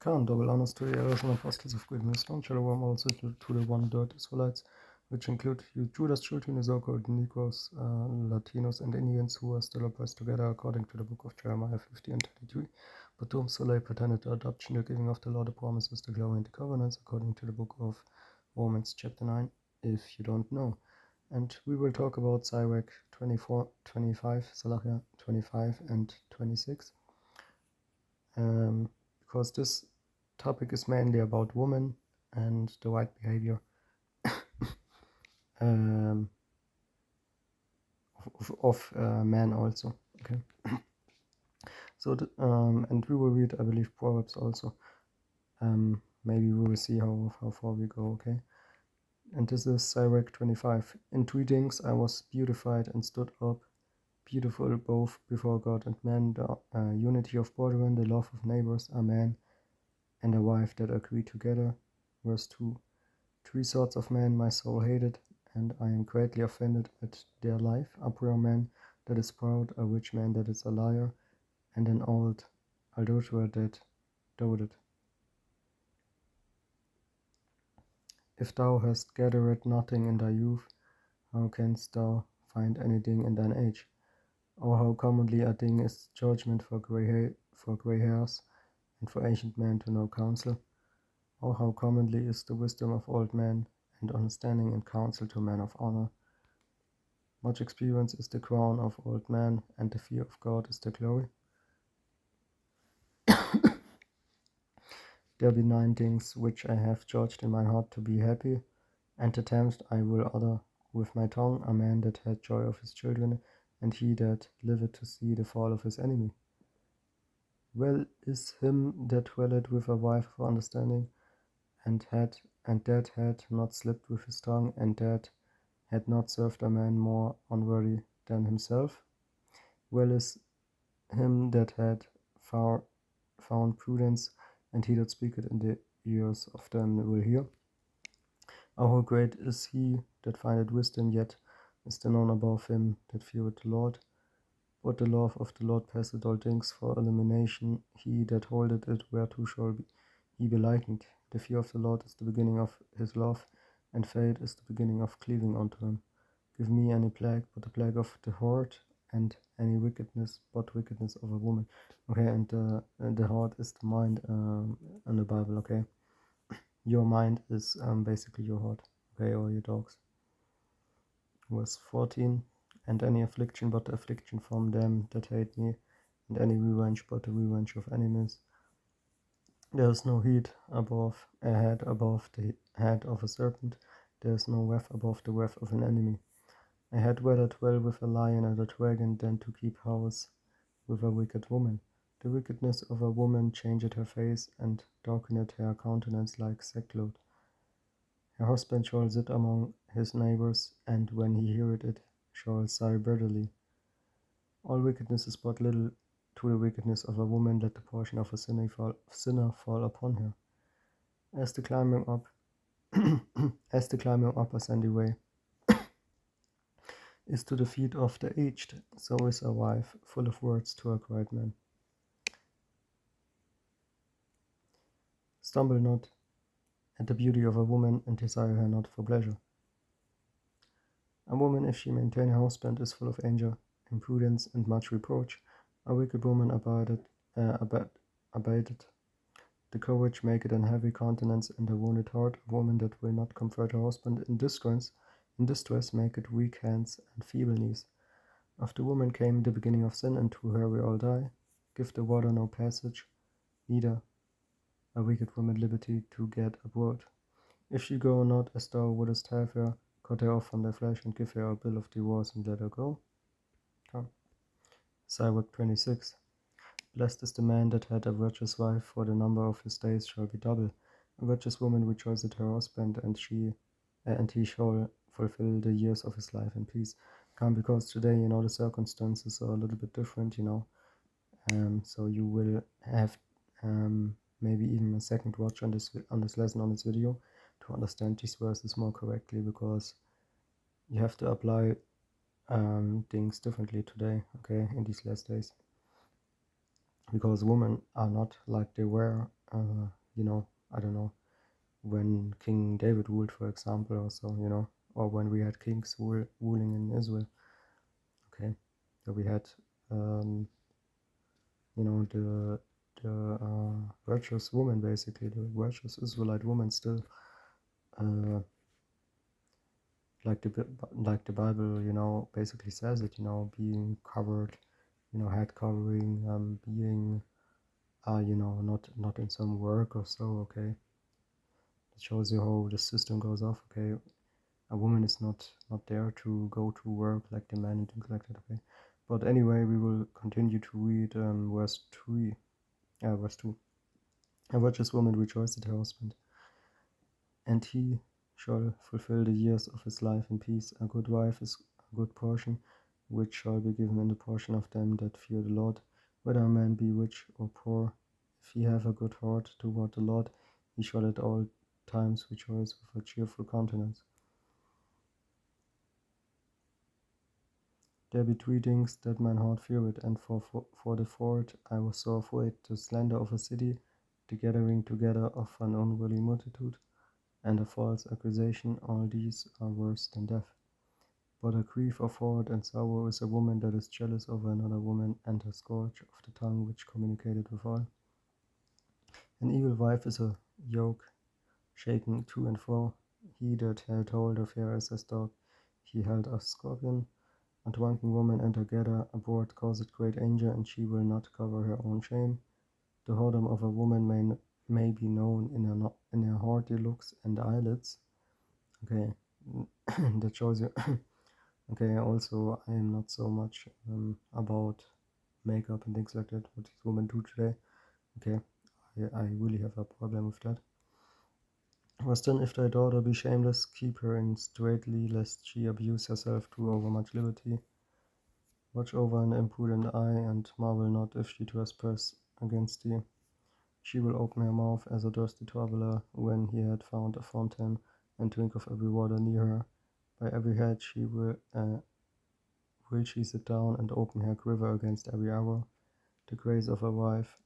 Khan, double honors to the elders and apostles of great wisdom, shalom also to the one-third Israelites, which include Judah's children, the so-called Negroes, Latinos, and Indians who are still oppressed together according to the book of Jeremiah 50 and 23, but to whom Soleil pertained the adoption, the giving of the law, the promises, the glory, and the covenants, according to the book of Romans chapter 9, if you don't know. And we will talk about SIRACH 24, 25, Salahia 25 and 26. Because this topic is mainly about women and the right behavior of men also. Okay. So and we will read, I believe, Proverbs also. Maybe we will see how far we go. Okay. And this is SIRACH 25. In 3 things I was beautified and stood up, beautiful both before God and man, the unity of brethren, the love of neighbors, a man and a wife that agree together. Verse 2. 3 sorts of men my soul hated, and I am greatly offended at their life: a poor man that is proud, a rich man that is a liar, and an old adulterer that doted. If thou hast gathered nothing in thy youth, how canst thou find anything in thine age? Oh, how commonly a thing is judgment for grey hairs, and for ancient men to know counsel. Oh, how commonly is the wisdom of old men, and understanding and counsel to men of honor. Much experience is the crown of old men, and the fear of God is the glory. There be 9 things which I have judged in my heart to be happy, and the 10th I will utter with my tongue: a man that had joy of his children, and he that liveth to see the fall of his enemy. Well is him that dwelleth with a wife of understanding, and that had not slipped with his tongue, and that had not served a man more unworthy than himself. Well is him that had found prudence, and he that speaketh in the ears of them will hear. Oh, how great is he that findeth wisdom, yet is there none above him that feareth the Lord. But the love of the Lord passeth all things, for illumination. He that holdeth it, whereto shall he be likened? The fear of the Lord is the beginning of his love, and faith is the beginning of cleaving unto him. Give me any plague but the plague of the heart, and any wickedness but wickedness of a woman. Okay, and the heart is the mind in the Bible. Okay, your mind is basically your heart. Okay, or your dogs. Verse 14. And any affliction but the affliction from them that hate me, and any revenge but the revenge of enemies. There is no head above the head of a serpent. There is no wrath above the wrath of an enemy. I had rather dwell with a lion and a dragon than to keep house with a wicked woman. The wickedness of a woman changeth her face, and darkeneth her countenance like sackcloth. Her husband shall sit among his neighbors, and when he heareth it, shall sigh bitterly. All wickedness is but little to the wickedness of a woman. Let the portion of a sinner fall upon her. As the climbing up a sandy way is to the feet of the aged, so is a wife full of words to a quiet man. Stumble not at the beauty of a woman, and desire her not for pleasure. A woman, if she maintain her husband, is full of anger, imprudence, and much reproach. A wicked woman abated. The courage maketh an heavy countenance, and a wounded heart. A woman that will not comfort her husband in distress maketh weak hands and feeble knees. Of the woman came the beginning of sin, and through her we all die. Give the water no passage, neither a wicked woman liberty to get abroad. If she go not as thou wouldest have her, cut her off from thy flesh, and give her a bill of divorce, and let her go. SIRACH 26. Blessed is the man that had a virtuous wife, for the number of his days shall be double. A virtuous woman rejoiceth her husband, and he shall fulfill the years of his life in peace. Because today, the circumstances are a little bit different, so you will have maybe even a second watch on this lesson, on this video, to understand these verses more correctly, because you have to apply things differently today, okay, in these last days. because women are not like they were, I don't know, when King David ruled, for example, or so, or when we had kings ruling in Israel. Okay, so we had, the virtuous woman, basically, the virtuous Israelite woman still, uh, like the Bible, basically says it, being covered, head covering, being, not in some work or so. Okay, it shows you how the system goes off. Okay, a woman is not there to go to work like the man and things like that. Okay, but anyway, we will continue to read verse 2. A virtuous woman rejoiced at her husband, and he shall fulfill the years of his life in peace. A good wife is a good portion, which shall be given in the portion of them that fear the Lord. Whether a man be rich or poor, if he have a good heart toward the Lord, he shall at all times rejoice with a cheerful countenance. There be three things that mine heart feareth, and for the fourth I was so afraid: the slander of a city, the gathering together of an unruly multitude, and a false accusation. All these are worse than death. But a grief of heart and sorrow is a woman that is jealous of another woman, and a scourge of the tongue which communicated with all. An evil wife is a yoke shaken to and fro. He that held hold of her is as dog. He held a scorpion. A drunken woman and a gather abroad causeth great anger, and she will not cover her own shame. The whoredom of a woman may be known in her haughty looks and eyelids. Okay, that shows you. Okay, also I am not so much about makeup and things like that, what these women do today. Okay, I really have a problem with that. Was then, if thy daughter be shameless, keep her in straitly, lest she abuse herself through overmuch liberty. Watch over an imprudent eye, and marvel not if she trespass against thee. She will open her mouth as a thirsty traveller when he had found a fountain, and drink of every water near her. By every head she will she sit down, and open her quiver against every hour. The grace of a wife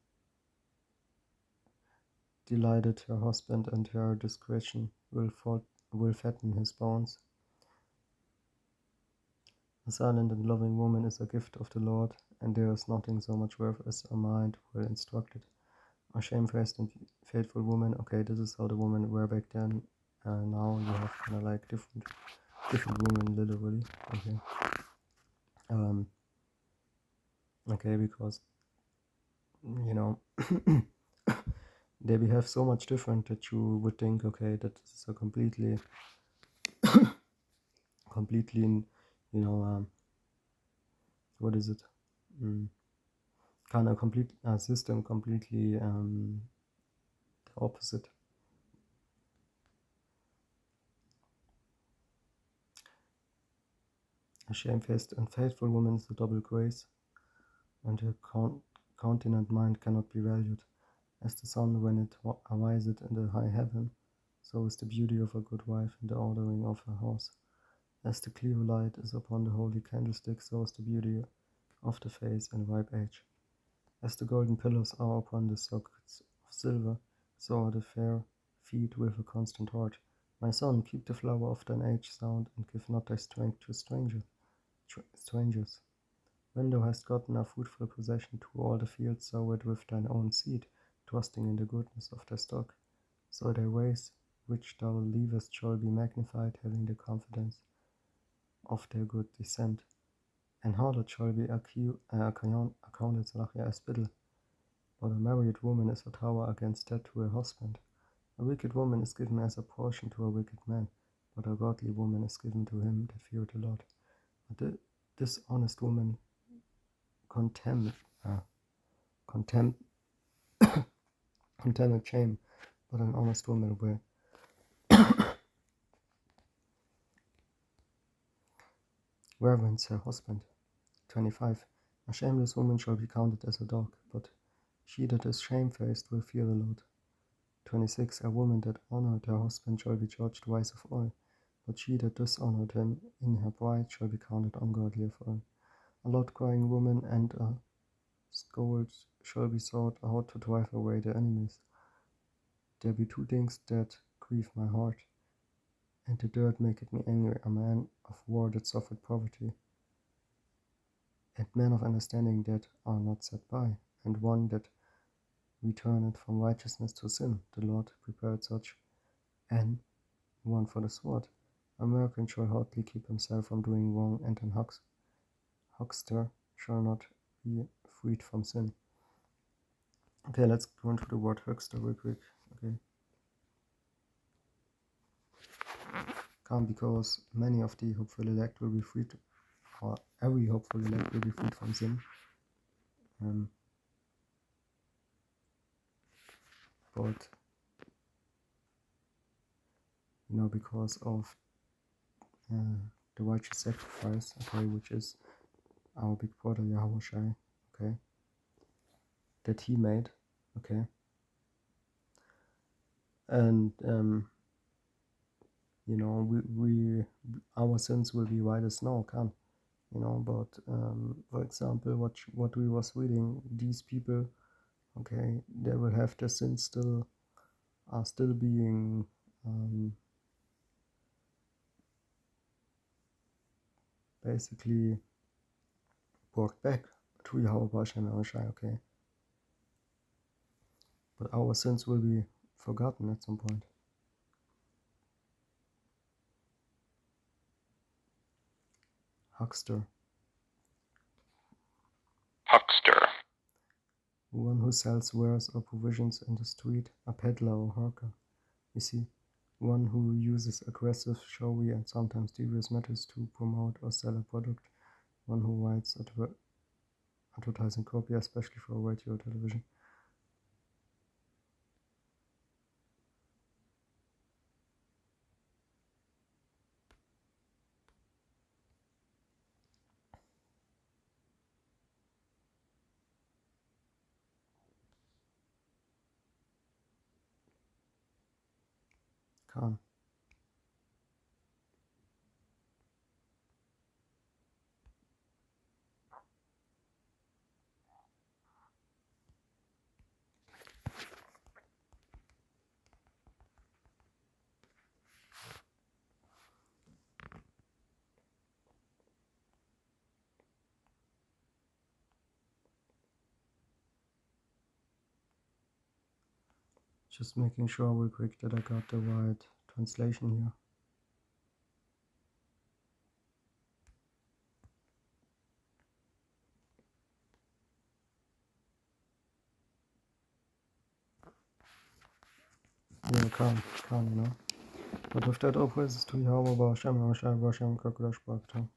delighted her husband, and her discretion will fatten his bones. A silent and loving woman is a gift of the Lord, and there is nothing so much worth as a mind well instructed. A shamefaced and faithful woman. Okay, this is how the women were back then. Now you have kind of like different women, literally. Okay. Okay, because they behave so much different that you would think, okay, that this is a completely, what is it? Kind of complete system, completely the opposite. A shamefaced and faithful woman is a double grace, and her continent mind cannot be valued. As the sun when it ariseth in the high heaven, so is the beauty of a good wife in the ordering of her house. As the clear light is upon the holy candlestick, so is the beauty of the face in ripe age. As the golden pillars are upon the sockets of silver, so are the fair feet with a constant heart. My son, keep the flower of thine age sound, and give not thy strength to strangers. When thou hast gotten a fruitful possession to all the fields, sow it with thine own seed, trusting in the goodness of thy stock. So thy ways which thou leavest shall be magnified, having the confidence of their good descent. An harlot shall be accounted as spittle, but a married woman is a tower against that to her husband. A wicked woman is given as a portion to a wicked man, but a godly woman is given to him that feareth the Lord. But this honest woman contemneth shame, but an honest woman will reverence her husband. 25. A shameless woman shall be counted as a dog, but she that is shamefaced will fear the Lord. 26. A woman that honoured her husband shall be judged wise of all, but she that dishonoured him in her pride shall be counted ungodly of all. A loud crying woman and a shall be sought how to drive away the enemies. There be two things that grieve my heart, and the dirt maketh me angry, a man of war that suffered poverty, and men of understanding that are not set by, and one that returneth from righteousness to sin. The Lord prepared such, and one for the sword. A merchant shall hardly keep himself from doing wrong, and an huckster shall not be freed from sin. Okay, let's go into the word huckster real quick. Okay. Because many of the hopeful elect will be freed, or every hopeful elect will be freed from sin. But because of the righteous sacrifice, okay, which is our big brother Yahushua, okay, that he made, okay, and we our sins will be white as snow, can, but for example, what we was reading, these people, okay, they will have their sins still being basically brought back to Yahweh Shem Yahushua, okay, but our sins will be forgotten at some point. Huckster. One who sells wares or provisions in the street, a peddler or hawker. You see, one who uses aggressive, showy, and sometimes devious methods to promote or sell a product. One who writes advertising copy, especially for radio or television. Khan. Just making sure real quick that I got the right translation here. Yeah, Khan, But with that, all praises to Yahweh, Hashem, Hashem, Hashem, Kakulash, Barakatah.